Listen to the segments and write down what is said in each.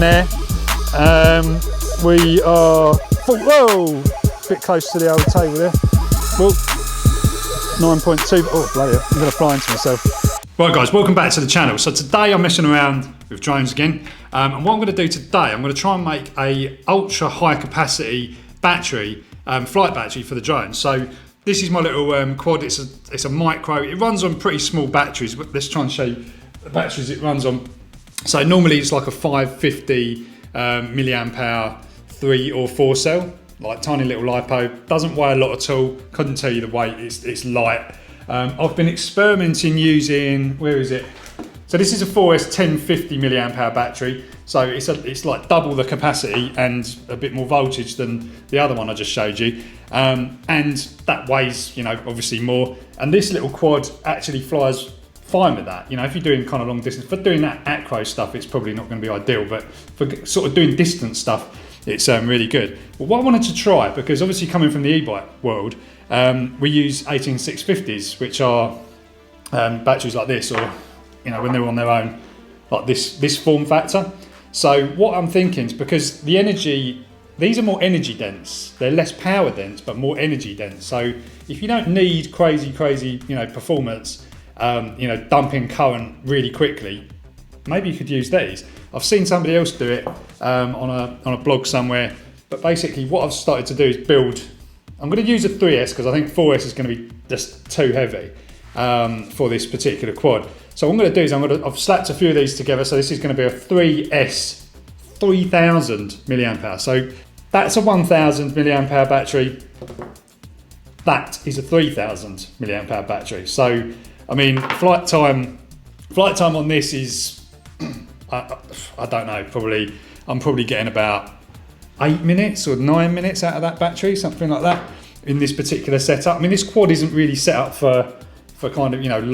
there. We are, whoa, a bit close to the old table there. Well, 9.2, oh bloody hell, I'm going to fly into myself. Right guys, welcome back to the channel. So today I'm messing around with drones again. And what I'm going to do today, I'm going to try and make a ultra high capacity battery, flight battery for the drone. So this is my little quad, it's a micro, it runs on pretty small batteries. Let's try and show you the batteries it runs on. So normally it's like a 550 milliamp hour 3 or 4 cell, like tiny little LiPo, doesn't weigh a lot at all, couldn't tell you the weight, it's light. I've been experimenting using, where is it? So this is a 4S 1050 milliamp hour battery. So it's like double the capacity and a bit more voltage than the other one I just showed you. And that weighs, obviously more. And this little quad actually flies fine with that. If you're doing kind of long distance, for doing that acro stuff, it's probably not going to be ideal, but for sort of doing distance stuff, it's really good. But what I wanted to try, because obviously coming from the e-bike world, we use 18650s, which are batteries like this, or when they're on their own, like this form factor. So what I'm thinking is, because the energy, these are more energy dense, they're less power dense, but more energy dense. So if you don't need crazy, performance, dumping current really quickly, maybe you could use these. I've seen somebody else do it on a blog somewhere, but basically what I've started to do is build. I'm going to use a 3S because I think 4S is going to be just too heavy for this particular quad. So what I'm going to do is I've slapped a few of these together. So this is going to be a 3S 3000 milliamp hour. So that's a 1000 milliamp hour battery. That is a 3000 milliamp hour battery. So I mean, flight time on this is I don't know. I'm probably getting about 8 minutes or 9 minutes out of that battery, something like that, in this particular setup. I mean, this quad isn't really set up for kind of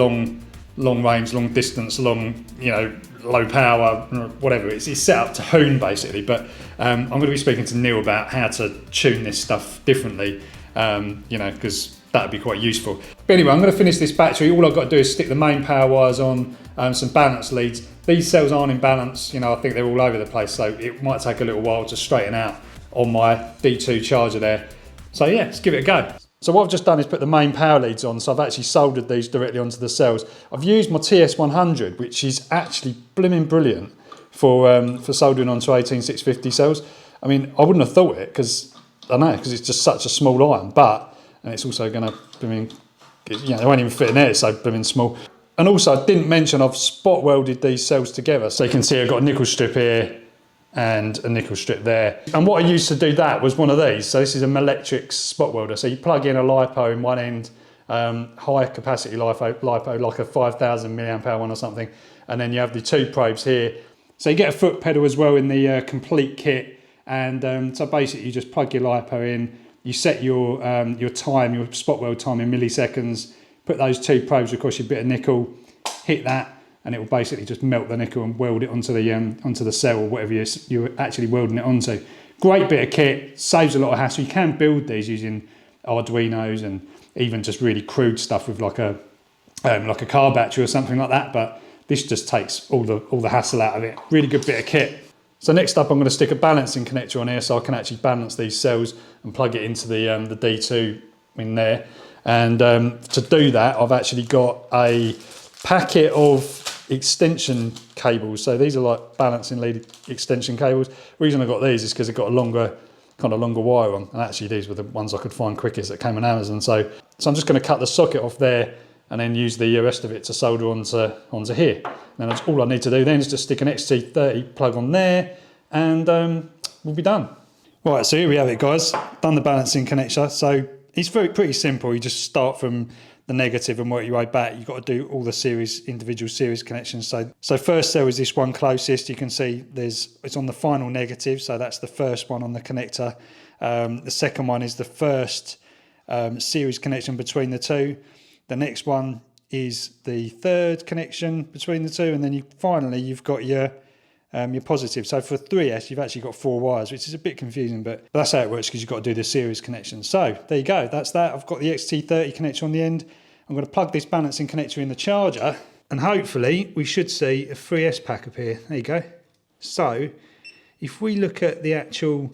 long range, long distance, low power, whatever. It's set up to hone basically. But I'm going to be speaking to Neil about how to tune this stuff differently, because that would be quite useful. But anyway, I'm going to finish this battery. All I've got to do is stick the main power wires on, some balance leads. These cells aren't in balance, I think they're all over the place, so it might take a little while to straighten out on my D2 charger there. So yeah, let's give it a go. So what I've just done is put the main power leads on, so I've actually soldered these directly onto the cells. I've used my TS100, which is actually blimmin' brilliant for soldering onto 18650 cells. I mean, I wouldn't have thought it, because it's just such a small iron, and it's also going to, they won't even fit in there, it's so blimmin' small. And also, I didn't mention I've spot welded these cells together. So you can see I've got a nickel strip here and a nickel strip there. And what I used to do that was one of these. So this is a Melectric spot welder. So you plug in a LiPo in one end, high capacity LiPo, like a 5000 milliamp hour one or something. And then you have the 2 probes here. So you get a foot pedal as well in the complete kit. And so basically you just plug your LiPo in, you set your time, your spot weld time in milliseconds, put those 2 probes across your bit of nickel, hit that, and it will basically just melt the nickel and weld it onto the cell or whatever you're actually welding it onto. Great bit of kit, saves a lot of hassle. You can build these using Arduinos and even just really crude stuff with like a car battery or something like that. But this just takes all the hassle out of it. Really good bit of kit. So next up, I'm going to stick a balancing connector on here so I can actually balance these cells and plug it into the D2 in there. And to do that, I've actually got a packet of extension cables. So these are like balancing lead extension cables. The reason I got these is because they've got a longer wire on. And actually these were the ones I could find quickest that came on Amazon. So I'm just going to cut the socket off there and then use the rest of it to solder onto here. And that's all I need to do then is just stick an XT30 plug on there and we'll be done. Right, so here we have it guys. Done the balancing connector. So it's pretty simple. You just start from the negative and work your way back. You've got to do all the individual series connections. So first cell is this one closest. You can see it's on the final negative. So that's the first one on the connector. The second one is the first series connection between the two. The next one is the third connection between the two. And then finally, you've got your positive. So for 3S, you've actually got 4 wires, which is a bit confusing, but that's how it works because you've got to do the series connection. So there you go, that's that. I've got the XT30 connector on the end. I'm going to plug this balancing connector in the charger and hopefully we should see a 3S pack appear. There you go. So if we look at the actual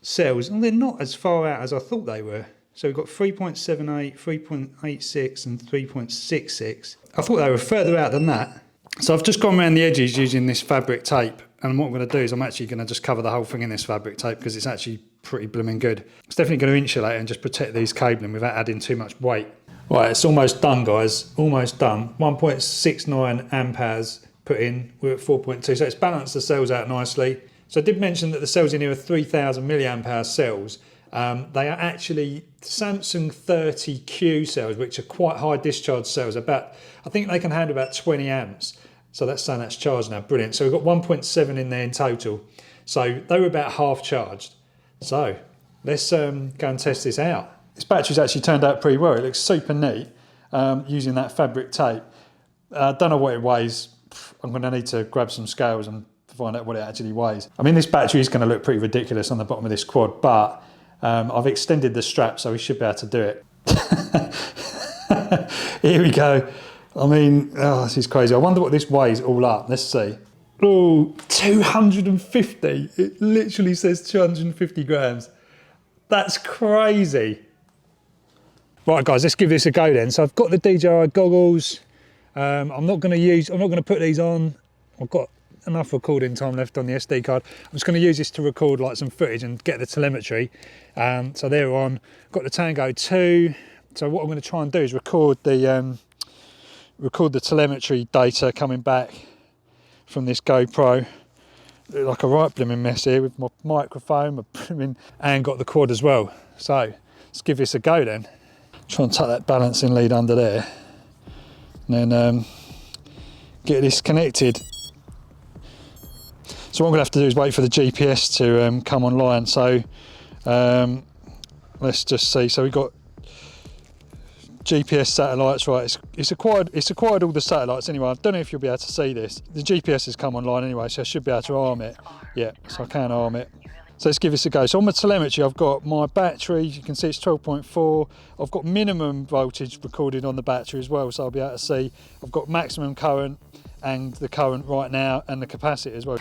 cells, and they're not as far out as I thought they were. So we've got 3.78, 3.86 and 3.66. I thought they were further out than that. So I've just gone around the edges using this fabric tape, and what I'm going to do is I'm actually going to just cover the whole thing in this fabric tape because it's actually pretty blooming good. It's definitely going to insulate and just protect these cabling without adding too much weight. Right, it's almost done, guys, almost done. 1.69 amp hours put in, we're at 4.2, so it's balanced the cells out nicely. So I did mention that the cells in here are 3,000 milliamp hour cells. They are actually Samsung 30Q cells, which are quite high discharge cells. I think they can handle about 20 amps. So that's saying that's charged now, brilliant. So we've got 1.7 in there in total. So they were about half charged. So let's go and test this out. This battery's actually turned out pretty well. It looks super neat using that fabric tape. I don't know what it weighs. I'm going to need to grab some scales and find out what it actually weighs. I mean, this battery is going to look pretty ridiculous on the bottom of this quad, but I've extended the strap so we should be able to do it. Here we go. I mean, oh, this is crazy. I wonder what this weighs all up. Let's see. Oh, 250. It literally says 250 grams. That's crazy. Right, guys, let's give this a go then. So I've got the DJI goggles. I'm not going to put these on. I've got enough recording time left on the SD card. I'm just going to use this to record like some footage and get the telemetry. So they're on. Got the Tango 2. So what I'm going to try and do is record the telemetry data coming back from this GoPro. Look like a right blooming mess here with my microphone, my blooming, and got the quad as well. So let's give this a go then. Try and tuck that balancing lead under there, and then get this connected. So what I'm going to have to do is wait for the GPS to come online. So let's just see. So we've got GPS satellites, right? It's acquired all the satellites anyway. I don't know if you'll be able to see this. The GPS has come online anyway, so I should be able to arm it. Yeah, so I can arm it. So let's give this a go. So on my telemetry, I've got my battery. You can see it's 12.4. I've got minimum voltage recorded on the battery as well, so I'll be able to see. I've got maximum current and the current right now and the capacity as well.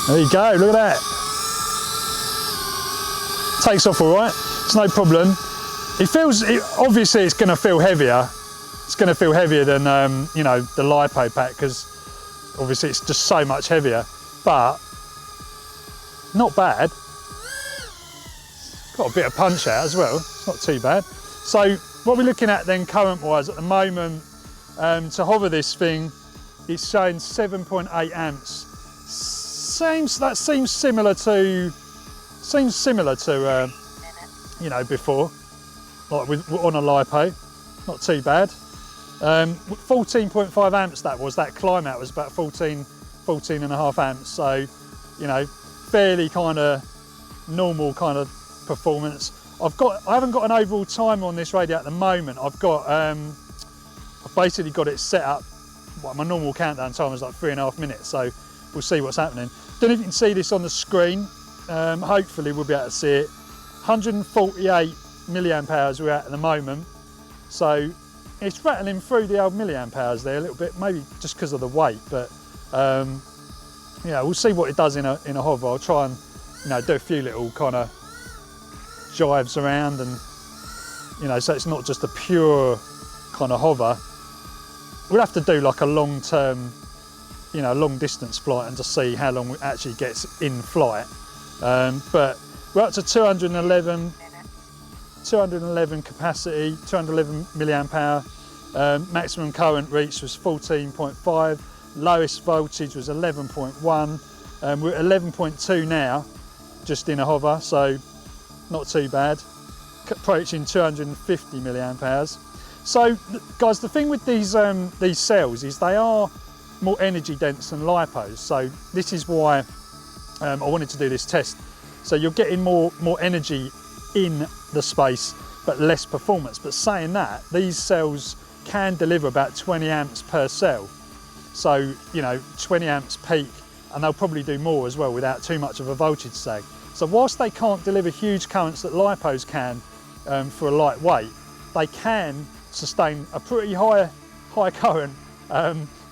There you go, look at that. Takes off all right, it's no problem. Obviously it's going to feel heavier. It's going to feel heavier than, you know, the LiPo pack, because obviously it's just so much heavier, but not bad. Got a bit of punch out as well, it's not too bad. So what we're looking at then current wise at the moment, to hover this thing, it's showing 7.8 amps. That seems similar to you know, before, like on a LiPo, not too bad. 14.5 amps that climb out was about 14 and a half amps. So, you know, fairly kind of normal kind of performance. I haven't got an overall timer on this radio at the moment. I've basically got it set up. Well, my normal countdown timer is like 3.5 minutes. So we'll see what's happening. Don't know if you can see this on the screen. Hopefully we'll be able to see it. 148 milliamp hours we're at the moment. So it's rattling through the old milliamp hours there a little bit, maybe just because of the weight, but yeah, we'll see what it does in a hover. I'll try and, you know, do a few little kind of jives around, and, you know, so it's not just a pure kind of hover. We'll have to do like a long-term, you know, long distance flight and just see how long it actually gets in flight. But we're up to 211 capacity, 211 milliamp hour. Maximum current reached was 14.5. Lowest voltage was 11.1. We're at 11.2 now, just in a hover, so not too bad. Approaching 250 milliamp hours. So, guys, the thing with these cells is they are more energy dense than LiPos. So this is why I wanted to do this test. So you're getting more energy in the space, but less performance. But saying that, these cells can deliver about 20 amps per cell. So, you know, 20 amps peak, and they'll probably do more as well without too much of a voltage sag. So whilst they can't deliver huge currents that LiPos can for a lightweight, they can sustain a pretty high current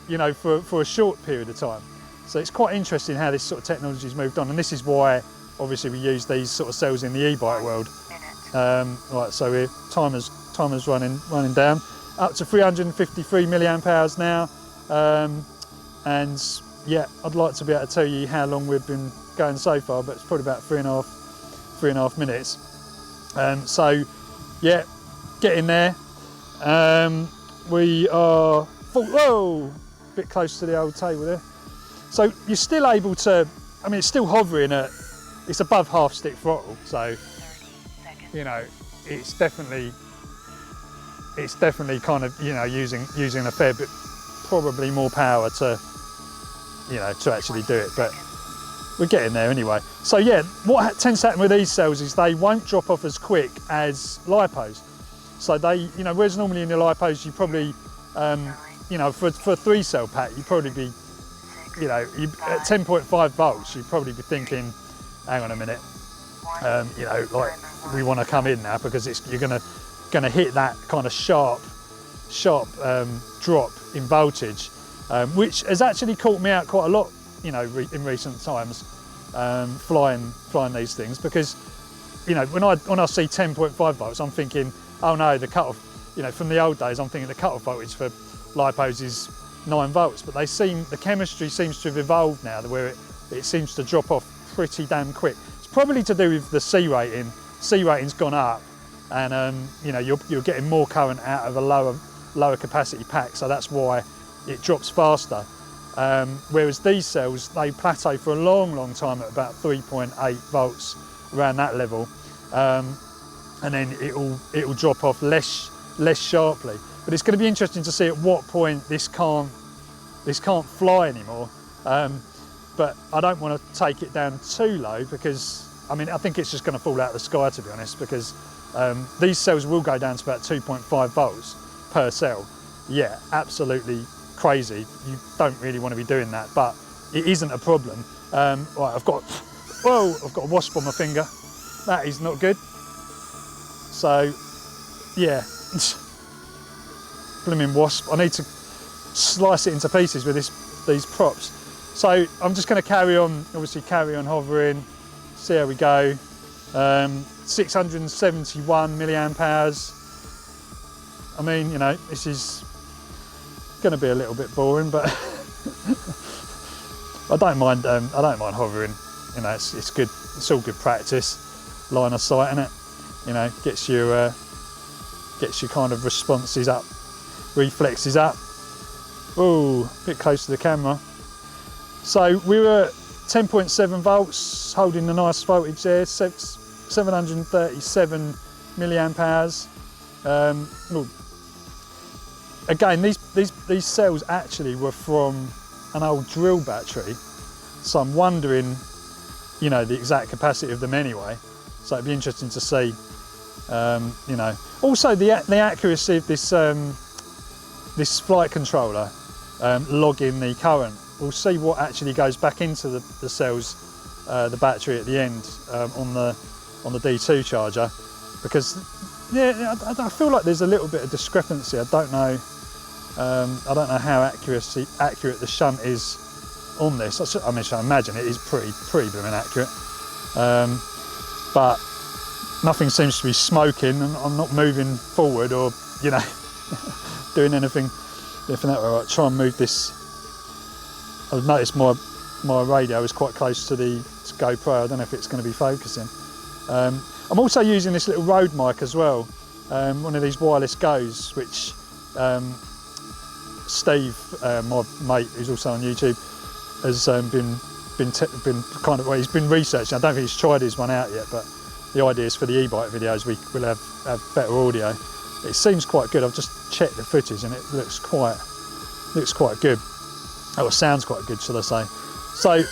you know, for a short period of time. So it's quite interesting how this sort of technology's moved on, and this is why obviously we use these sort of cells in the e-bike world. Right, so we're timer's running down, up to 353 milliamp hours now, and yeah, I'd like to be able to tell you how long we've been going so far, but it's probably about three and a half minutes. So yeah, getting there. We are whoa, a bit close to the old table there. So you're still able to, I mean, it's still hovering at, it's above half stick throttle, so you know, it's definitely kind of, you know, using a fair bit, probably more power to, you know, to actually do it, but we're getting there anyway. So yeah, what tends to happen with these cells is they won't drop off as quick as lipos. So they, you know, whereas normally in the lipos you probably, you know, for a 3-cell pack, you'd probably be, you know, at 10.5 volts, you'd probably be thinking, hang on a minute, you know, like we want to come in now because you're gonna hit that kind of sharp drop in voltage, which has actually caught me out quite a lot, you know, in recent times, flying these things, because, you know, when I see 10.5 volts, I'm thinking, oh no, the cutoff, you know, from the old days, I'm thinking the cutoff voltage for lipos is 9 volts, but the chemistry seems to have evolved now, where it seems to drop off pretty damn quick. It's probably to do with the C rating. C rating's gone up, and you know, you're getting more current out of a lower capacity pack, so that's why it drops faster. Whereas these cells, they plateau for a long time at about 3.8 volts, around that level, and then it'll drop off less sharply. But it's going to be interesting to see at what point this can't fly anymore. But I don't want to take it down too low, because I mean, I think it's just going to fall out of the sky, to be honest, because these cells will go down to about 2.5 volts per cell. Yeah, absolutely crazy. You don't really want to be doing that, but it isn't a problem. Right, I've got a wasp on my finger. That is not good. So yeah, blooming wasp. I need to slice it into pieces with these props. So I'm just going to carry on hovering, see how we go. 671 milliamp hours. I mean, you know, this is going to be a little bit boring, but I don't mind hovering. You know, it's good. It's all good practice. Line of sight, innit? You know, gets your kind of responses up, reflexes up. Oh, a bit close to the camera. So we were at 10.7 volts, holding the nice voltage there, 737 milliamp hours. Again, these cells actually were from an old drill battery, so I'm wondering, you know, the exact capacity of them anyway. So it'd be interesting to see, you know. Also, the accuracy of this this flight controller logging the current. We'll see what actually goes back into the cells, the battery at the end, on the D2 charger, because yeah, I feel like there's a little bit of discrepancy. I don't know how accurate the shunt is on this. I mean, I imagine it is pretty blooming accurate, but nothing seems to be smoking, and I'm not moving forward or, you know, doing anything different that way. Right, try and move this. I've noticed my radio is quite close to the GoPro. I don't know if it's going to be focusing. I'm also using this little Rode mic as well, one of these wireless Go's, which Steve, my mate who's also on YouTube, has been kind of, well, he's been researching. I don't think he's tried his one out yet, but the idea is for the e-bike videos we'll have better audio. It seems quite good. I've just checked the footage and it looks quite good. Oh, it sounds quite good, shall I say. So,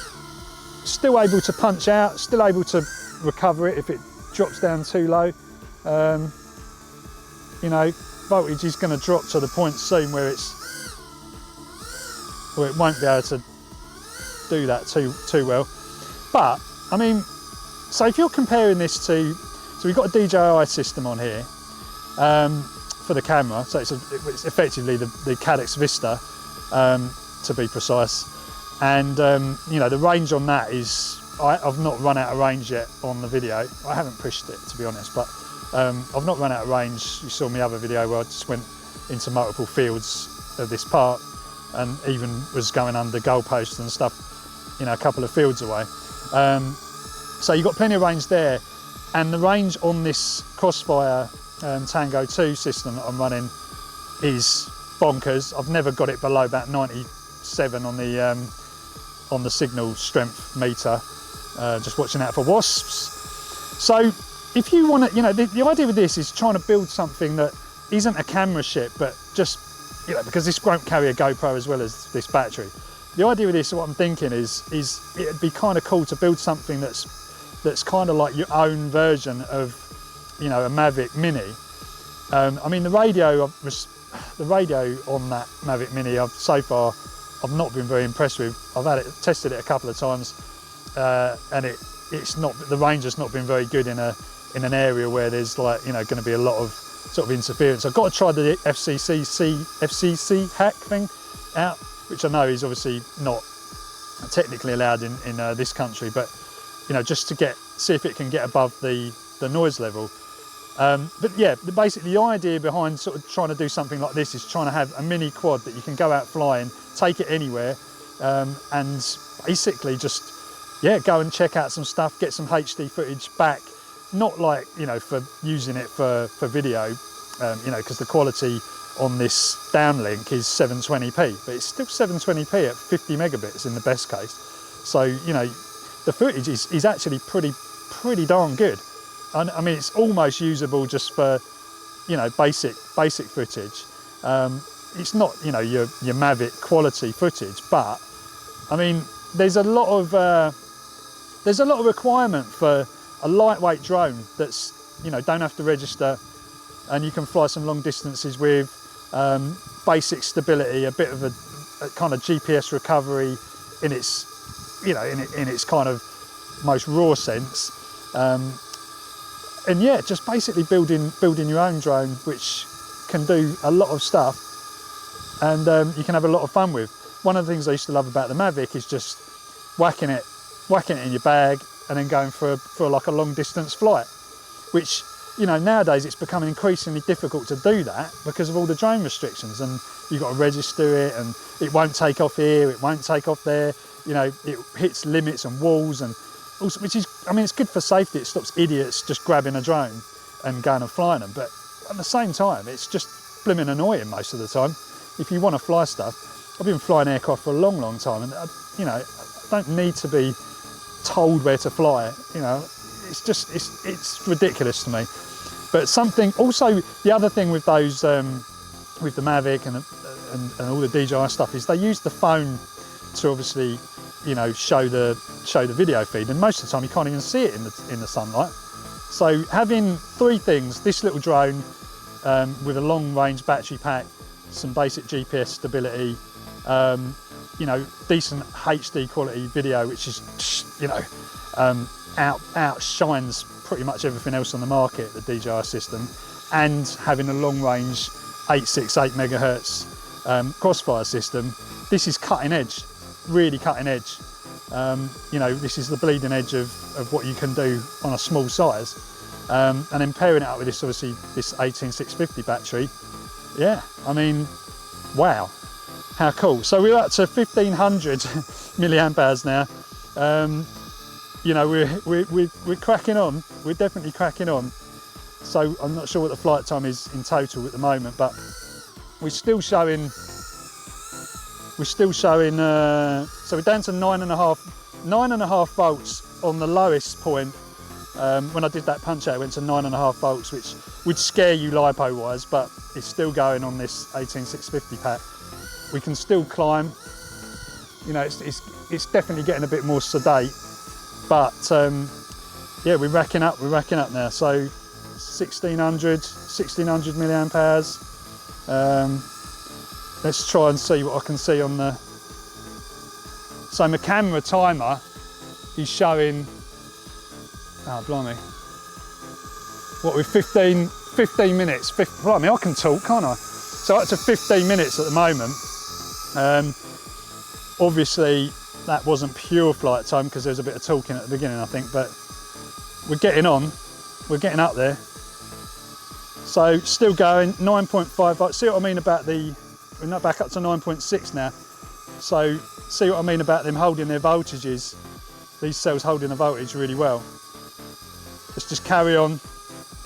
still able to punch out, still able to recover it if it drops down too low. You know, voltage is going to drop to the point soon where it won't be able to do that too well. But, I mean, so if you're comparing this to, so we've got a DJI system on here for the camera, so it's effectively the Caddx Vista. to be precise. And you know, the range on that is, I've not run out of range yet on the video. I haven't pushed it, to be honest, but I've not run out of range. You saw my other video where I just went into multiple fields of this part and even was going under goalposts and stuff, you know, a couple of fields away. So you've got plenty of range there. And the range on this Crossfire Tango 2 system that I'm running is bonkers. I've never got it below about 97 on the signal strength meter, just watching out for wasps. So if you want to, you know, the idea with this is trying to build something that isn't a camera ship, but just, you know, because this won't carry a GoPro as well as this battery. The idea with this, what I'm thinking is it'd be kind of cool to build something that's kind of like your own version of, you know, a Mavic Mini. I mean, the radio on that Mavic Mini, so far I've not been very impressed with. I've tested it a couple of times, and it's not, the range has not been very good in an area where there's, like, you know, going to be a lot of sort of interference. I've got to try the FCC hack thing out, which I know is obviously not technically allowed in this country, but, you know, just to see if it can get above the noise level. But yeah, basically the idea behind sort of trying to do something like this is trying to have a mini quad that you can go out flying, take it anywhere, and basically just, yeah, go and check out some stuff, get some HD footage back. Not like, you know, for using it for video, you know, because the quality on this downlink is 720p, but it's still 720p at 50 megabits in the best case. So, you know, the footage is actually pretty darn good. I mean, it's almost usable just for, you know, basic footage. It's not, you know, your Mavic quality footage, but I mean, there's a lot of requirement for a lightweight drone that's, you know, don't have to register, and you can fly some long distances with, basic stability, a bit of a kind of GPS recovery in its, you know, in its kind of most raw sense. And yeah, just basically building your own drone, which can do a lot of stuff, and you can have a lot of fun with. One of the things I used to love about the Mavic is just whacking it in your bag and then going for like a long distance flight, which, you know, nowadays it's becoming increasingly difficult to do that because of all the drone restrictions, and you've got to register it, and it won't take off here, it won't take off there, you know, it hits limits and walls, and also, which is, I mean, it's good for safety. It stops idiots just grabbing a drone and going and flying them, but at the same time, it's just blimmin' annoying most of the time. If you want to fly stuff, I've been flying aircraft for a long time, and you know, I don't need to be told where to fly. You know, it's just, it's ridiculous to me. But something, also the other thing with those, with the Mavic and all the DJI stuff, is they use the phone to obviously, you know, show the video feed, and most of the time you can't even see it in the sunlight. So having three things: this little drone with a long range battery pack, some basic GPS stability, you know, decent HD quality video, which is, you know, outshines pretty much everything else on the market, the DJI system, and having a long range 868 megahertz Crossfire system. This is cutting edge, really cutting edge. You know, this is the bleeding edge of what you can do on a small size. And then pairing it up with this, obviously, this 18650 battery. Yeah, I mean, wow, how cool. So we're up to 1500 milliamp hours now. You know, we're cracking on. We're definitely cracking on. So I'm not sure what the flight time is in total at the moment, but we're still showing. So we're down to 9.5 volts on the lowest point. When I did that punch out, it went to 9.5 volts, which would scare you lipo wise, but it's still going on this 18650 pack. We can still climb. You know, it's definitely getting a bit more sedate, but yeah, we're racking up now. So 1600 milliamp hours. Let's try and see what I can see on the. So my camera timer is showing. Oh, blimey. What, with 15 minutes? Blimey, I can talk, can't I? So up to 15 minutes at the moment. Obviously, that wasn't pure flight time because there was a bit of talking at the beginning, I think, but we're getting on, we're getting up there. So still going, 9.5 volts. See what I mean about we're not back up to 9.6 now. So see what I mean about them holding their voltages, these cells holding the voltage really well. Let's just carry on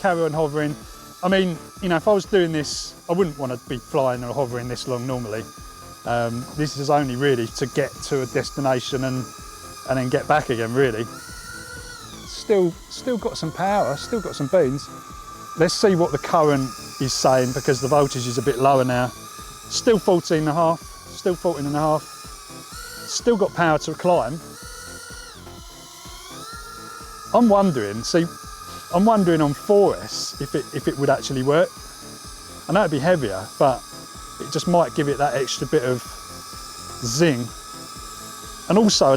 hovering. I mean, you know, if I was doing this, I wouldn't want to be flying or hovering this long normally. This is only really to get to a destination and then get back again, really. Still got some power, still got some beans. Let's see what the current is saying because the voltage is a bit lower now. Still 14.5, still 14.5. Still got power to climb. I'm wondering on 4S if it would actually work. I know it'd be heavier, but it just might give it that extra bit of zing. And also,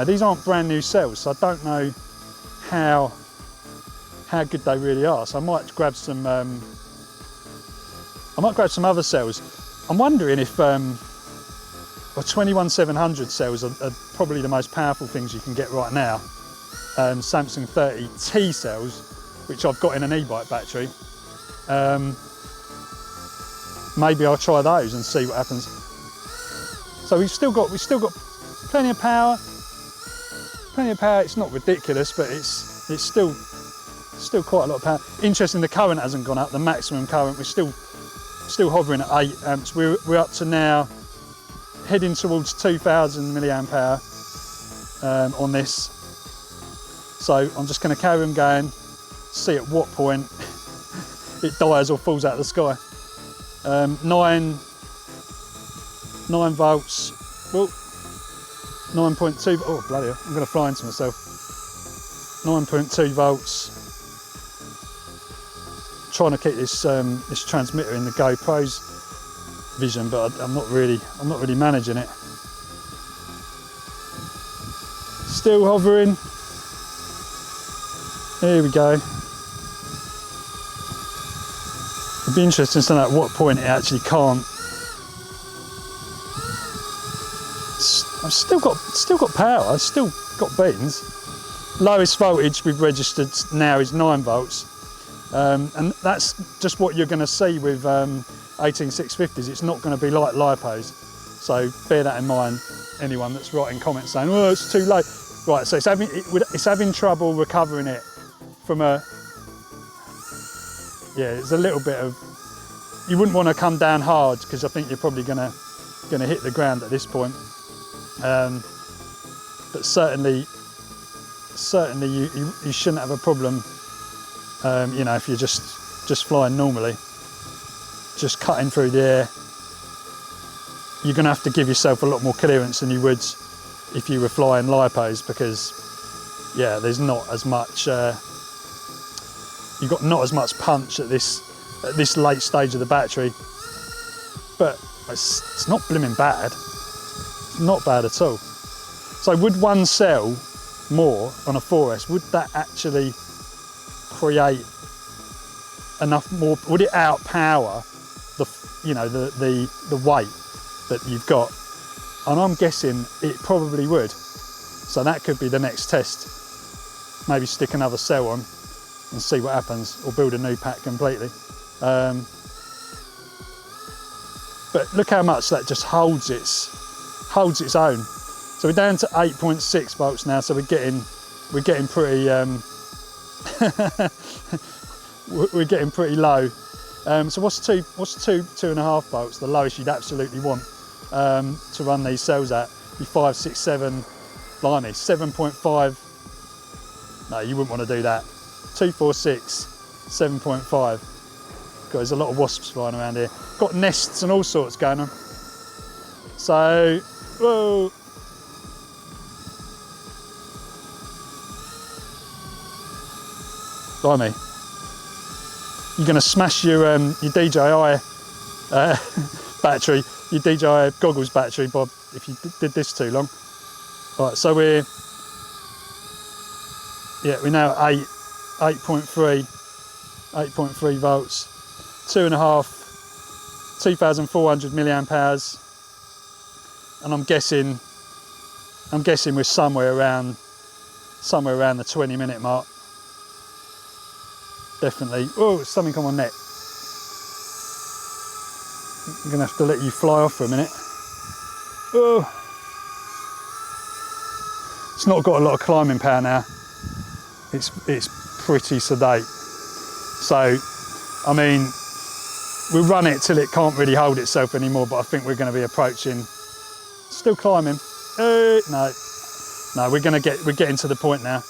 these aren't brand new cells, so I don't know how good they really are. So I might grab some other cells. I'm wondering if 21700 cells are probably the most powerful things you can get right now. Samsung 30T cells, which I've got in an e-bike battery. Maybe I'll try those and see what happens. So we've still got plenty of power. It's not ridiculous, but it's still quite a lot of power. Interesting, the current hasn't gone up. The maximum current, we're still hovering at 8 amps. We're up to now heading towards 2000 milliamp hour on this. So I'm just going to carry on going, see at what point it dies or falls out of the sky. 9 volts, well, 9.2, oh bloody hell, I'm going to fly into myself. 9.2 volts. Trying to keep this this transmitter in the GoPro's vision, but I'm not really managing it. Still hovering. Here we go. It'd be interesting to know at what point it actually can't. I've still got power. I've still got beans. Lowest voltage we've registered now is 9 volts, and that's just what you're going to see with 18650s. It's not going to be like lipos, so bear that in mind. Anyone that's writing comments saying, "Oh, it's too low," right? So it's having trouble recovering it from it's a little bit of, you wouldn't want to come down hard because I think you're probably gonna hit the ground at this point. But certainly you shouldn't have a problem. If you're just flying normally, just cutting through the air, you're gonna have to give yourself a lot more clearance than you would if you were flying lipos, because there's not as much. You've got not as much punch at this late stage of the battery, but it's not blooming bad. It's not bad at all. So would one cell more on a 4S, would that actually create enough more? Would it outpower the weight that you've got? And I'm guessing it probably would. So that could be the next test. Maybe stick another cell on and see what happens, or build a new pack completely. But look how much that just holds its own. So we're down to 8.6 volts now. So we're getting pretty we're getting pretty low. So what's 2.5 volts? The lowest you'd absolutely want to run these cells at? Be 5, 6, 7. Blimey, 7.5. No, you wouldn't want to do that. 2, 4, 6, 7.5. God, there's a lot of wasps flying around here. Got nests and all sorts going on. So, whoa. Blimey. You're going to smash your DJI battery, your DJI goggles battery, Bob, if you did this too long. Right, so we're now at 8.3 volts, 2.5, 2,400 milliamp hours. and I'm guessing we're somewhere around the 20-minute mark. Definitely. Oh, something on my neck. I'm gonna have to let you fly off for a minute. Oh, it's not got a lot of climbing power now. It's pretty sedate. So, I mean, we'll run it till it can't really hold itself anymore, but I think we're going to be approaching. Still climbing. No, we're getting to the point now.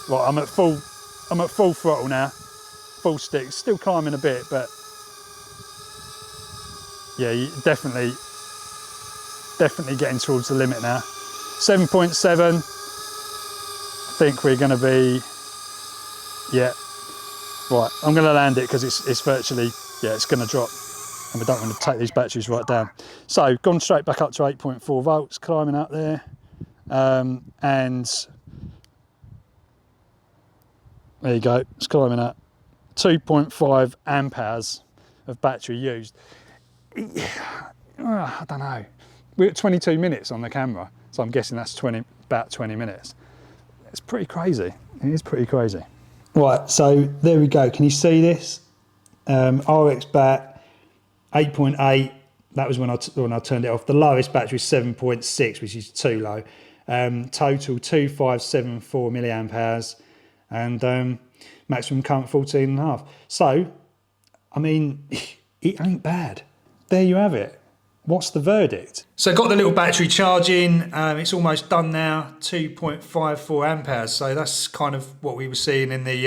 Right, I'm at full throttle now, full stick. Still climbing a bit, but yeah, definitely getting towards the limit now. 7.7. I think we're going to be, yeah. Right, I'm going to land it because it's virtually, yeah, it's going to drop, and we don't want to take these batteries right down. So gone straight back up to 8.4 volts, climbing up there, and there you go, it's climbing up. 2.5 amp hours of battery used. I don't know. We're at 22 minutes on the camera, so I'm guessing that's about 20 minutes. It's pretty crazy. It is pretty crazy. Right, so there we go. Can you see this? RX bat 8.8. That was when I turned it off. The lowest battery is 7.6, which is too low. Total 2574 milliamp hours, and maximum current 14.5. So, I mean, it ain't bad. There you have it. What's the verdict? So got the little battery charging. It's almost done now. 2.54 amp hours. So that's kind of what we were seeing in the,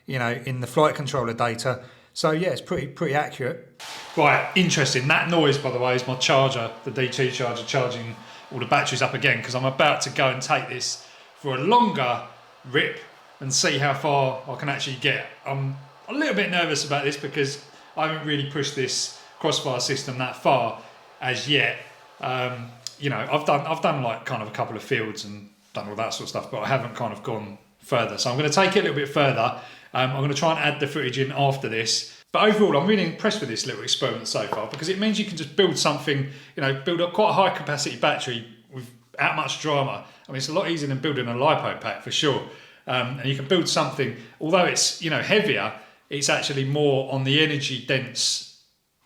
in the flight controller data. So yeah, it's pretty accurate. Right, interesting. That noise, by the way, is my charger, the D2 charger, charging all the batteries up again, because I'm about to go and take this for a longer rip and see how far I can actually get. I'm a little bit nervous about this because I haven't really pushed this crossfire system that far as yet. I've done like kind of a couple of fields and done all that sort of stuff, but I haven't kind of gone further. So I'm going to take it a little bit further. I'm going to try and add the footage in after this. But overall, I'm really impressed with this little experiment so far, because it means you can just build something, build a quite a high capacity battery without much drama. I mean, it's a lot easier than building a LiPo pack for sure. And you can build something, although it's, heavier, it's actually more on the energy dense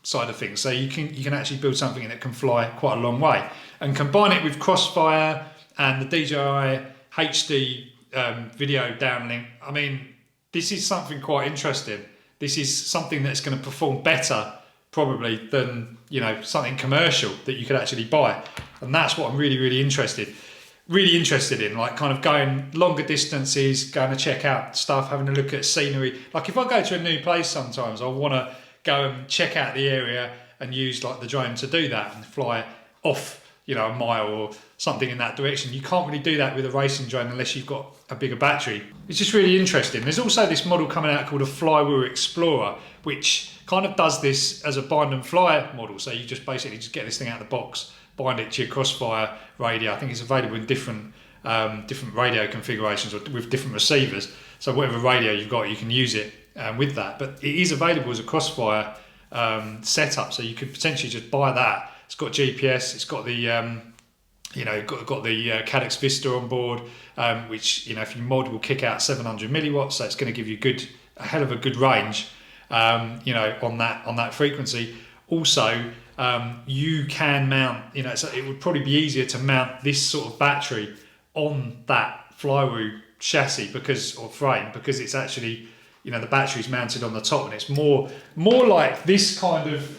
side of things. So you can actually build something that can fly quite a long way, and combine it with Crossfire and the DJI HD video downlink. I mean, this is something quite interesting. This is something that's going to perform better probably than something commercial that you could actually buy, and that's what I'm really interested in, like kind of going longer distances, going to check out stuff, having a look at scenery. Like if I go to a new place, sometimes I want to go and check out the area and use like the drone to do that and fly off a mile or something in that direction. You can't really do that with a racing drone unless you've got a bigger battery. It's just really interesting. There's also this model coming out called a Flywheel Explorer, which kind of does this as a bind and fly model. So you just basically just get this thing out of the box, bind it to your Crossfire radio. I think it's available in different radio configurations or with different receivers. So whatever radio you've got, you can use it with that. But it is available as a Crossfire setup, so you could potentially just buy that. It's got GPS. It's got the got the Cadex Vista on board, which if you mod will kick out 700 milliwatts. So it's going to give you a hell of a good range, on that frequency. Also, you can mount. So it would probably be easier to mount this sort of battery on that Flywheel chassis because it's actually the battery's mounted on the top, and it's more like this kind of.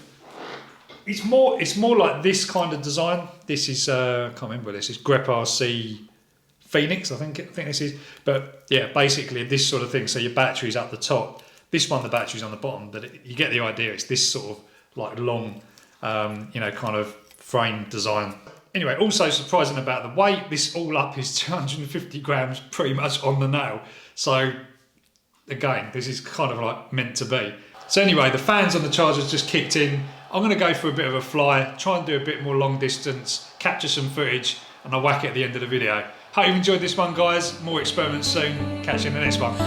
It's more like this kind of design. This is I can't remember what this is. Grep RC Phoenix, I think this is. But yeah, basically this sort of thing. So your battery's up the top. This one, the battery's on the bottom. But you get the idea. It's this sort of like long, kind of frame design. Anyway, also surprising about the weight. This all up is 250 grams, pretty much on the nail. So again, this is kind of like meant to be. So anyway, the fans on the charger's just kicked in. I'm going to go for a bit of a fly, try and do a bit more long distance, capture some footage, and I'll whack it at the end of the video. Hope you enjoyed this one, guys. More experiments soon. Catch you in the next one.